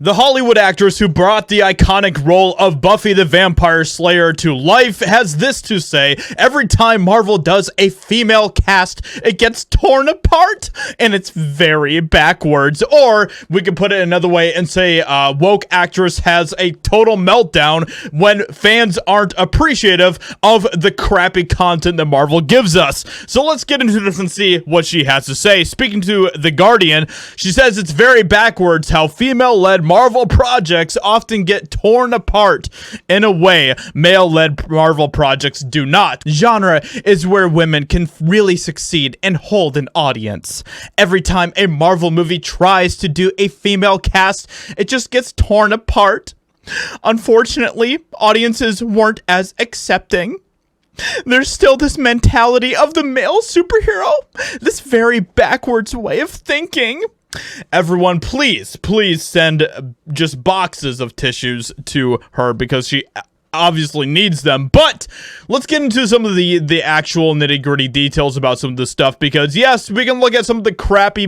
The Hollywood actress who brought the iconic role of Buffy the Vampire Slayer to life has this to say: every time Marvel does a female cast, it gets torn apart, and it's very backwards. Or we could put it another way and say woke actress has a total meltdown when fans aren't appreciative of the crappy content that Marvel gives us. So let's get into this and see what she has to say. Speaking to The Guardian, she says it's very backwards how female-led Marvel projects often get torn apart in a way male-led Marvel projects do not. Genre is where women can really succeed and hold an audience. Every time a Marvel movie tries to do a female cast, it just gets torn apart. Unfortunately, audiences weren't as accepting. There's still this mentality of the male superhero, this very backwards way of thinking. Everyone, please send just boxes of tissues to her because she obviously needs them. But let's get into some of the actual nitty-gritty details about some of this stuff, because yes, we can look at some of the crappy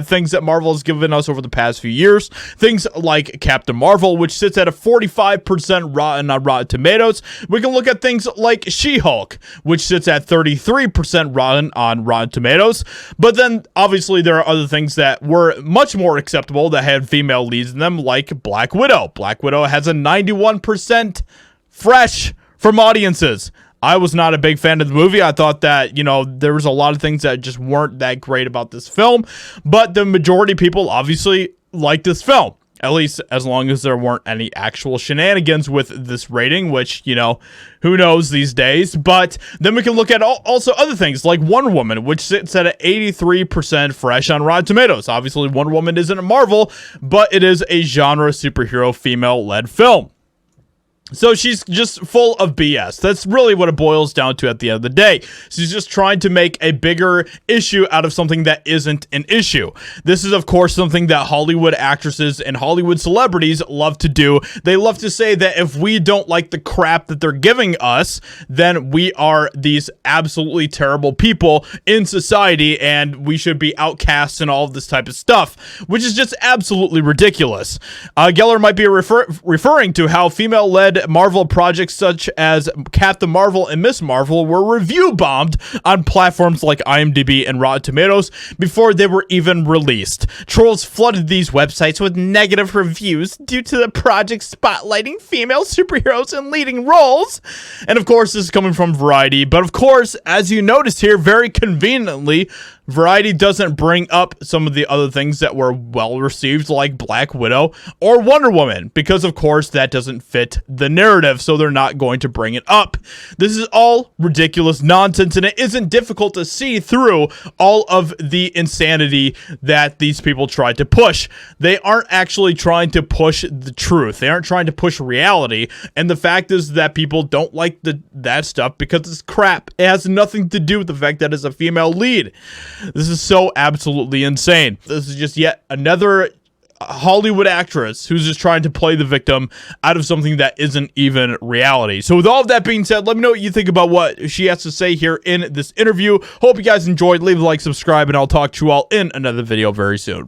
things that Marvel has given us over the past few years. Things like Captain Marvel, which sits at a 45% rotten on Rotten Tomatoes. We can look at things like She-Hulk, which sits at 33% rotten on Rotten Tomatoes. But then obviously there are other things that were much more acceptable that had female leads in them, like Black Widow. Black Widow has a 91% fresh from audiences. I was not a big fan of the movie. I thought that, you know, there was a lot of things that just weren't that great about this film, but the majority of people obviously like this film, at least as long as there weren't any actual shenanigans with this rating, which, you know, who knows these days. But then we can look at also other things like Wonder Woman, which sits at 83% fresh on Rotten Tomatoes. Obviously, Wonder Woman isn't a Marvel, but it is a genre superhero female-led film. So she's just full of BS. That's really what it boils down to at the end of the day. She's just trying to make a bigger issue out of something that isn't an issue. This is, of course, something that Hollywood actresses and Hollywood celebrities love to do. They love to say that if we don't like the crap that they're giving us, then we are these absolutely terrible people in society and we should be outcasts and all of this type of stuff, which is just absolutely ridiculous. Geller might be referring to how female-led Marvel projects such as Captain Marvel and Miss Marvel were review bombed on platforms like IMDb and Rotten Tomatoes before they were even released. Trolls flooded these websites with negative reviews due to the project spotlighting female superheroes in leading roles. And of course, this is coming from Variety, but of course, as you noticed here, very conveniently, Variety doesn't bring up some of the other things that were well received, like Black Widow or Wonder Woman, because of course that doesn't fit the narrative, so they're not going to bring it up. This is all ridiculous nonsense, and it isn't difficult to see through all of the insanity that these people try to push. They aren't actually trying to push the truth. They aren't trying to push reality, and the fact is that people don't like that stuff because it's crap. It has nothing to do with the fact that it's a female lead. This is so absolutely insane. This is just yet another Hollywood actress who's just trying to play the victim out of something that isn't even reality. So with all of that being said, let me know what you think about what she has to say here in this interview. Hope you guys enjoyed. Leave a like, subscribe, and I'll talk to you all in another video very soon.